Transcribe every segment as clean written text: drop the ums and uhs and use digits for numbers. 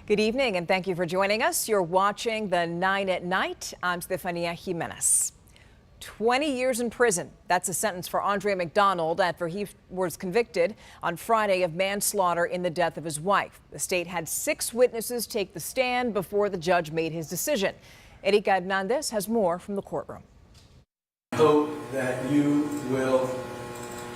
Good evening and thank you for joining us. You're watching the 9 at Night. I'm Stephania Jimenez. 20 years in prison. That's a sentence for Andre McDonald after he was convicted on Friday of manslaughter in the death of his wife. The state had 6 witnesses take the stand before the judge made his decision. Erika Hernandez has more from the courtroom. I hope that you will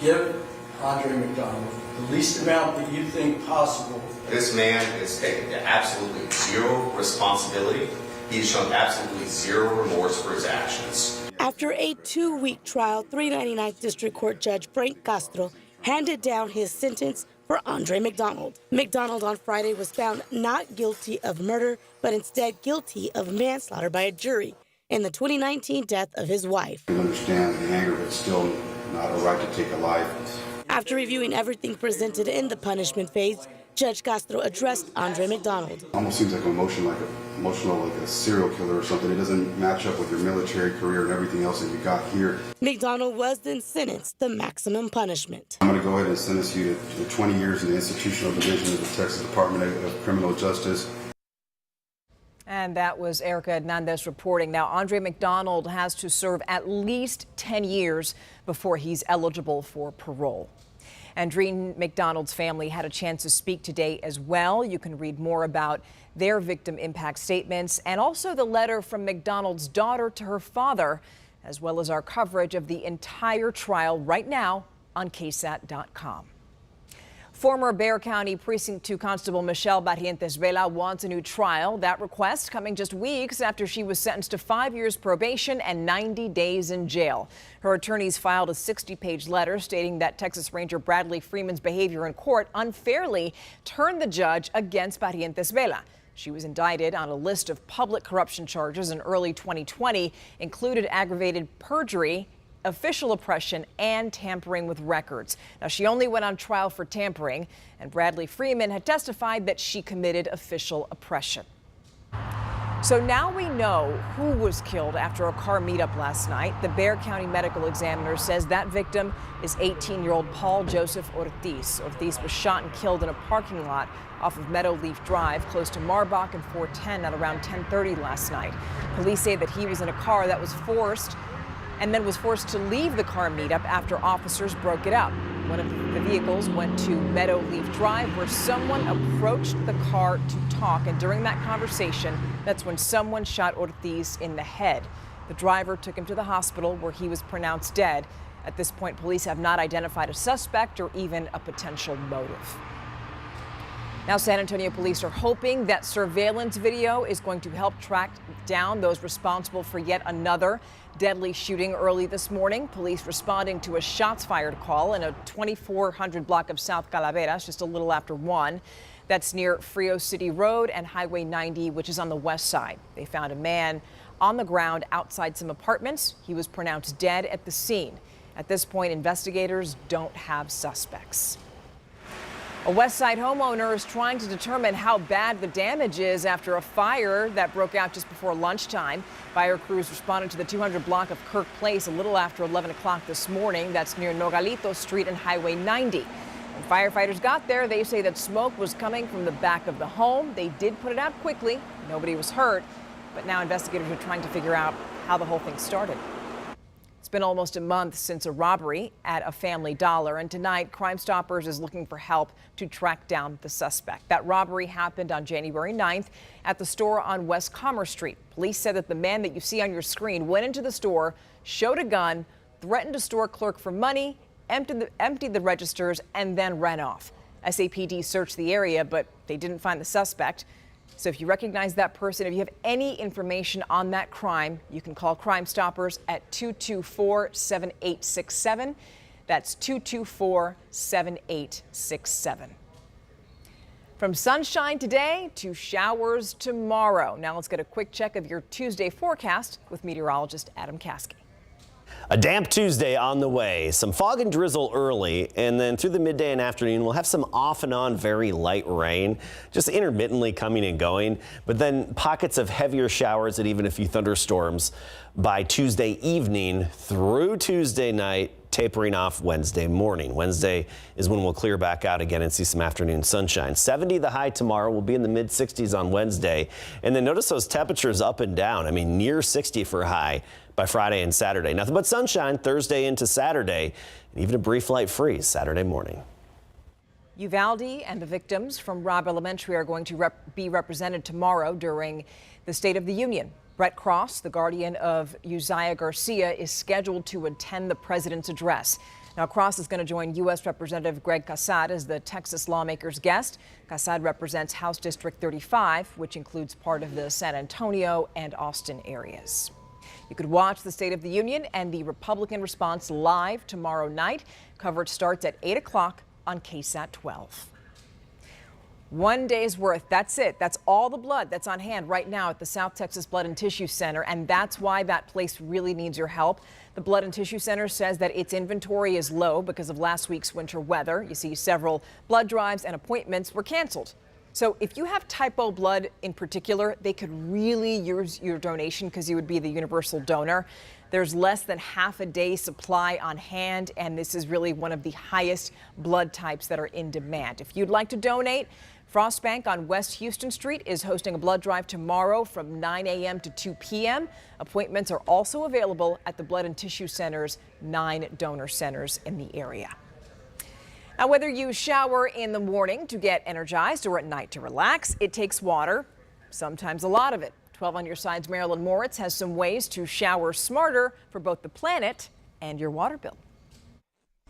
give Andre McDonald the least amount that you think possible. This man is taking absolutely zero responsibility. He's shown absolutely zero remorse for his actions. After a 2-week trial, 399th District Court Judge Frank Castro handed down his sentence for Andre McDonald. McDonald on Friday was found not guilty of murder, but instead guilty of manslaughter by a jury in the 2019 death of his wife. I understand the anger, but still not a right to take a life. After reviewing everything presented in the punishment phase, Judge Castro addressed Andre McDonald. Almost seems like emotional, like a serial killer or something. It doesn't match up with your military career and everything else that you got here. McDonald was then sentenced the maximum punishment. I'm going to go ahead and sentence you to 20 years in the institutional division of the Texas Department of Criminal Justice. And that was Erika Hernandez reporting. Now, Andre McDonald has to serve at least 10 years before he's eligible for parole. And Dream McDonald's family had a chance to speak today as well. You can read more about their victim impact statements and also the letter from McDonald's daughter to her father, as well as our coverage of the entire trial right now on KSAT.com. Former Bexar County Precinct 2 Constable Michelle Barrientes Vela wants a new trial. That request coming just weeks after she was sentenced to 5 years probation and 90 days in jail. Her attorneys filed a 60-page letter stating that Texas Ranger Bradley Freeman's behavior in court unfairly turned the judge against Barrientes Vela. She was indicted on a list of public corruption charges in early 2020, included aggravated perjury, official oppression, and tampering with records. Now, she only went on trial for tampering, and Bradley Freeman had testified that she committed official oppression. So now we know who was killed after a car meetup last night. The Bexar County Medical Examiner says that victim is 18-year-old Paul Joseph Ortiz. Ortiz was shot and killed in a parking lot off of Meadowleaf Drive, close to Marbach and 410 at around 10:30 last night. Police say that he was in a car that was forced to leave the car meetup after officers broke it up. One of the vehicles went to Meadowleaf Drive, where someone approached the car to talk, and during that conversation, that's when someone shot Ortiz in the head. The driver took him to the hospital, where he was pronounced dead. At this point, police have not identified a suspect or even a potential motive. Now, San Antonio police are hoping that surveillance video is going to help track down those responsible for yet another deadly shooting early this morning. Police responding to a shots fired call in a 2400 block of South Calaveras just a little after 1. That's near Frio City Road and Highway 90, which is on the west side. They found a man on the ground outside some apartments. He was pronounced dead at the scene. At this point, investigators don't have suspects. A West Side homeowner is trying to determine how bad the damage is after a fire that broke out just before lunchtime. Fire crews responded to the 200 block of Kirk Place a little after 11 o'clock this morning. That's near Nogalitos Street and Highway 90. When firefighters got there, they say that smoke was coming from the back of the home. They did put it out quickly. Nobody was hurt. But now investigators are trying to figure out how the whole thing started. It's been almost a month since a robbery at a Family Dollar, and tonight Crime Stoppers is looking for help to track down the suspect. That robbery happened on January 9th at the store on West Commerce Street. Police said that the man that you see on your screen went into the store, showed a gun, threatened a store clerk for money, emptied the registers, and then ran off. SAPD searched the area, but they didn't find the suspect. So if you recognize that person, if you have any information on that crime, you can call Crime Stoppers at 224-7867. That's 224-7867. From sunshine today to showers tomorrow. Now let's get a quick check of your Tuesday forecast with meteorologist Adam Caskey. A damp Tuesday on the way. Some fog and drizzle early, and then through the midday and afternoon, we'll have some off and on very light rain, just intermittently coming and going, but then pockets of heavier showers and even a few thunderstorms by Tuesday evening through Tuesday night. tapering off Wednesday morning. Wednesday is when we'll clear back out again and see some afternoon sunshine. 70 the high tomorrow. We'll be in the mid 60s on Wednesday. And then notice those temperatures up and down. I mean, near 60 for a high by Friday and Saturday. Nothing but sunshine Thursday into Saturday, and even a brief light freeze Saturday morning. Uvalde and the victims from Robb Elementary are going to be represented tomorrow during the State of the Union. Brett Cross, the guardian of Uzziah Garcia, is scheduled to attend the president's address. Now, Cross is going to join U.S. Representative Greg KSAT as the Texas lawmaker's guest. KSAT represents House District 35, which includes part of the San Antonio and Austin areas. You could watch the State of the Union and the Republican response live tomorrow night. Coverage starts at 8 o'clock on KSAT 12. 1 day's worth. That's it. That's all the blood that's on hand right now at the South Texas Blood and Tissue Center, and that's why that place really needs your help. The Blood and Tissue Center says that its inventory is low because of last week's winter weather. You see, several blood drives and appointments were canceled. So if you have type O blood in particular, they could really use your donation because you would be the universal donor. There's less than half a day's supply on hand, and this is really one of the highest blood types that are in demand. If you'd like to donate, Frost Bank on West Houston Street is hosting a blood drive tomorrow from 9 a.m. to 2 p.m. Appointments are also available at the Blood and Tissue Center's 9 donor centers in the area. Now, whether you shower in the morning to get energized or at night to relax, it takes water, sometimes a lot of it. 12 on your side's Marilyn Moritz has some ways to shower smarter for both the planet and your water bill.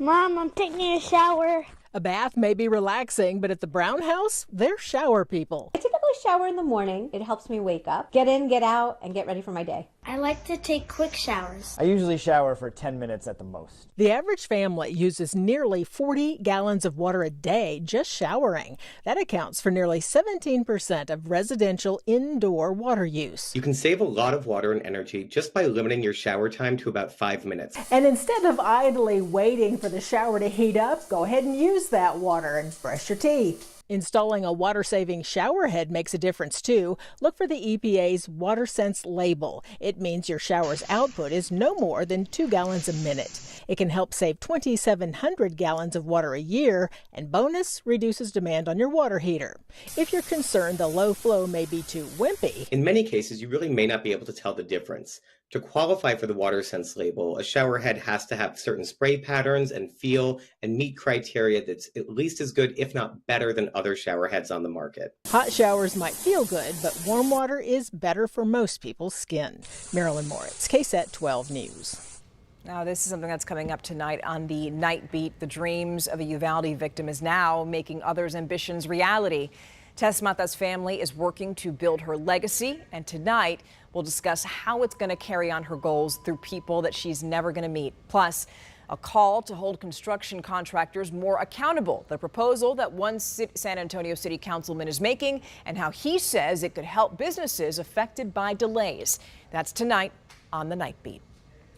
Mom, I'm taking a shower. A bath may be relaxing, but at the Brown house, they're shower people. I typically shower in the morning. It helps me wake up, get in, get out, and get ready for my day. I like to take quick showers. I usually shower for 10 minutes at the most. The average family uses nearly 40 gallons of water a day just showering. That accounts for nearly 17% of residential indoor water use. You can save a lot of water and energy just by limiting your shower time to about 5 minutes. And instead of idly waiting for the shower to heat up, go ahead and use that water and brush your teeth. Installing a water-saving shower head makes a difference, too. Look for the EPA's WaterSense label. It means your shower's output is no more than 2 gallons a minute. It can help save 2,700 gallons of water a year, and bonus, reduces demand on your water heater. If you're concerned the low flow may be too wimpy, in many cases, you really may not be able to tell the difference. To qualify for the WaterSense label, a shower head has to have certain spray patterns and feel and meet criteria that's at least as good, if not better, than other shower heads on the market. Hot showers might feel good, but warm water is better for most people's skin. Marilyn Moritz, KSAT 12 News. Now, this is something that's coming up tonight on the Nightbeat. The dreams of a Uvalde victim is now making others' ambitions reality. Tess Mata's family is working to build her legacy, and tonight we'll discuss how it's going to carry on her goals through people that she's never going to meet. Plus, a call to hold construction contractors more accountable, the proposal that one San Antonio City Councilman is making, and how he says it could help businesses affected by delays. That's tonight on the Nightbeat.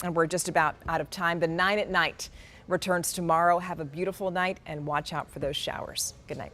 And we're just about out of time. The 9 at Night returns tomorrow. Have a beautiful night and watch out for those showers. Good night.